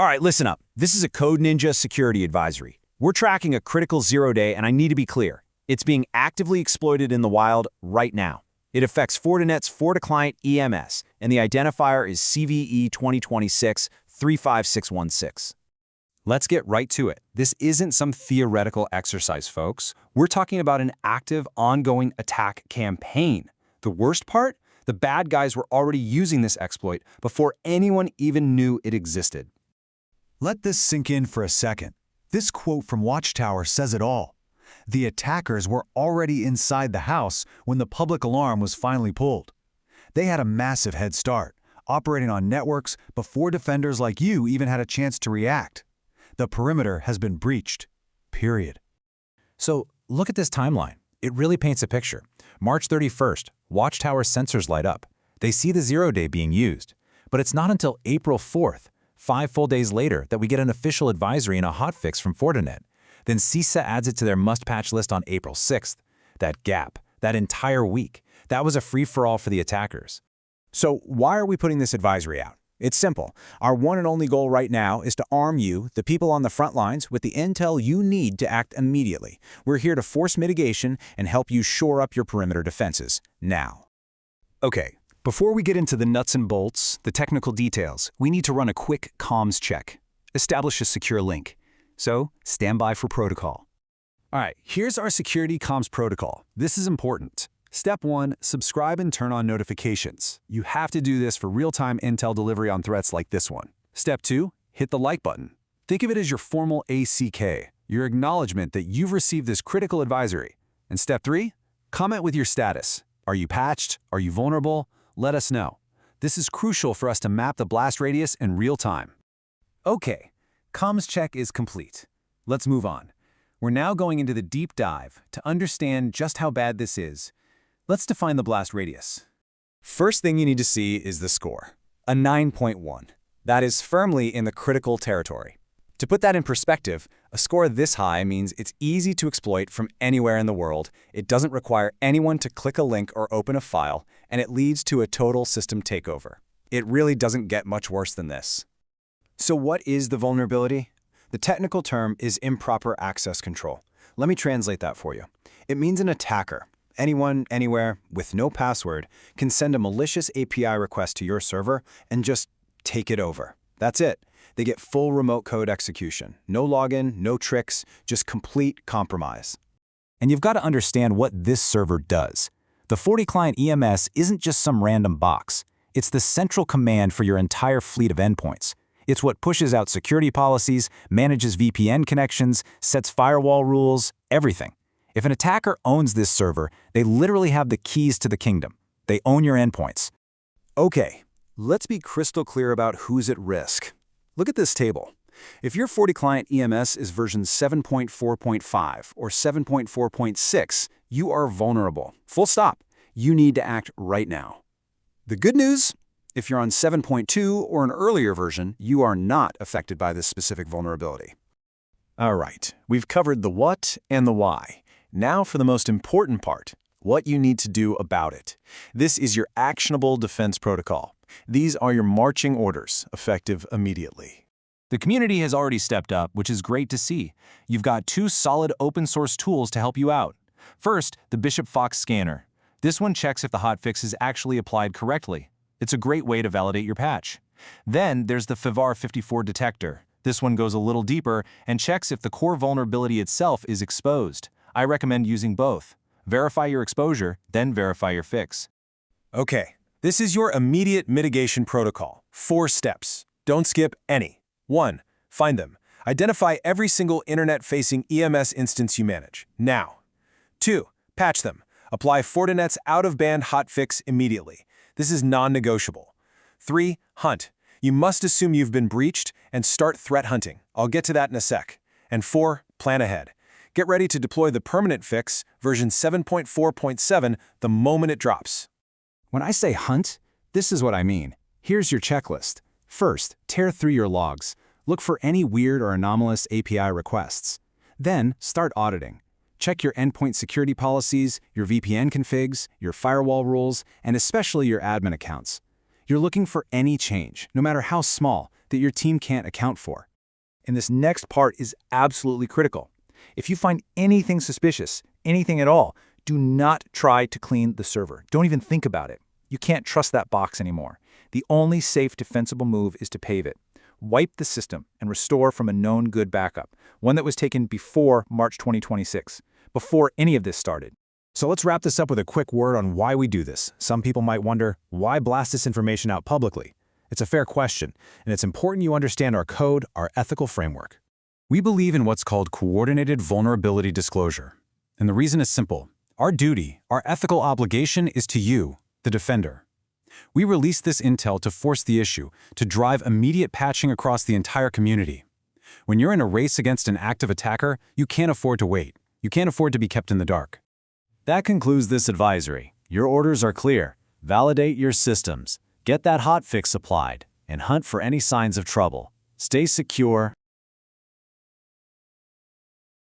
All right, listen up. This is a Code Ninja security advisory. We're tracking a critical zero-day, and I need to be clear. It's being actively exploited in the wild right now. It affects Fortinet's FortiClient EMS, and the identifier is CVE-2026-35616. Let's get right to it. This isn't some theoretical exercise, folks. We're talking about an active, ongoing attack campaign. The worst part? The bad guys were already using this exploit before anyone even knew it existed. Let this sink in for a second. This quote from Watchtower says it all. The attackers were already inside the house when the public alarm was finally pulled. They had a massive head start, operating on networks before defenders like you even had a chance to react. The perimeter has been breached. Period. So look at this timeline. It really paints a picture. March 31st, Watchtower sensors light up. They see the zero-day being used. But it's not until April 4th, 5 full days later, that we get an official advisory and a hotfix from Fortinet. Then CISA adds it to their must-patch list on April 6th. That gap, that entire week, that was a free-for-all for the attackers. So why are we putting this advisory out? It's simple. Our one and only goal right now is to arm you, the people on the front lines, with the intel you need to act immediately. We're here to force mitigation and help you shore up your perimeter defenses now. Okay, before we get into the nuts and bolts, the technical details, we need to run a quick comms check. Establish a secure link. So, stand by for protocol. All right, here's our security comms protocol. This is important. Step 1, subscribe and turn on notifications. You have to do this for real-time intel delivery on threats like this one. Step 2, hit the like button. Think of it as your formal ACK, your acknowledgement that you've received this critical advisory. And step 3, comment with your status. Are you patched? Are you vulnerable? Let us know. This is crucial for us to map the blast radius in real time. Okay, comms check is complete. Let's move on. We're now going into the deep dive to understand just how bad this is. Let's define the blast radius. First thing you need to see is the score, a 9.1. That is firmly in the critical territory. To put that in perspective, a score this high means it's easy to exploit from anywhere in the world, it doesn't require anyone to click a link or open a file, and it leads to a total system takeover. It really doesn't get much worse than this. So what is the vulnerability? The technical term is improper access control. Let me translate that for you. It means an attacker, anyone, anywhere, with no password, can send a malicious API request to your server and just take it over. That's it. They get full remote code execution. No login, no tricks, just complete compromise. And you've got to understand what this server does. The FortiClient EMS isn't just some random box. It's the central command for your entire fleet of endpoints. It's what pushes out security policies, manages VPN connections, sets firewall rules, everything. If an attacker owns this server, they literally have the keys to the kingdom. They own your endpoints. Okay, let's be crystal clear about who's at risk. Look at this table. If your FortiClient EMS is version 7.4.5 or 7.4.6, you are vulnerable. Full stop. You need to act right now. The good news? If you're on 7.2 or an earlier version, you are not affected by this specific vulnerability. All right, we've covered the what and the why. Now for the most important part, what you need to do about it. This is your actionable defense protocol. These are your marching orders, effective immediately. The community has already stepped up, which is great to see. You've got 2 solid open-source tools to help you out. First, the Bishop Fox scanner. This one checks if the hotfix is actually applied correctly. It's a great way to validate your patch. Then there's the FIVAR54 detector. This one goes a little deeper and checks if the core vulnerability itself is exposed. I recommend using both. Verify your exposure, then verify your fix. Okay, this is your immediate mitigation protocol. 4 steps. Don't skip any. 1. Find them. Identify every single internet-facing EMS instance you manage, now. 2. Patch them. Apply Fortinet's out-of-band hotfix immediately. This is non-negotiable. 3. Hunt. You must assume you've been breached and start threat hunting. I'll get to that in a sec. And 4. Plan ahead. Get ready to deploy the permanent fix, version 7.4.7, the moment it drops. When I say hunt, this is what I mean. Here's your checklist. First, tear through your logs. Look for any weird or anomalous API requests. Then, start auditing. Check your endpoint security policies, your VPN configs, your firewall rules, and especially your admin accounts. You're looking for any change, no matter how small, that your team can't account for. And this next part is absolutely critical. If you find anything suspicious, anything at all, do not try to clean the server. Don't even think about it. You can't trust that box anymore. The only safe defensible move is to pave it. Wipe the system and restore from a known good backup, one that was taken before March 2026, before any of this started. So let's wrap this up with a quick word on why we do this. Some people might wonder, why blast this information out publicly? It's a fair question, and it's important you understand our code, our ethical framework. We believe in what's called coordinated vulnerability disclosure. And the reason is simple. Our duty, our ethical obligation is to you, the defender. We release this intel to force the issue, to drive immediate patching across the entire community. When you're in a race against an active attacker, you can't afford to wait. You can't afford to be kept in the dark. That concludes this advisory. Your orders are clear. Validate your systems, get that hotfix applied, and hunt for any signs of trouble. Stay secure,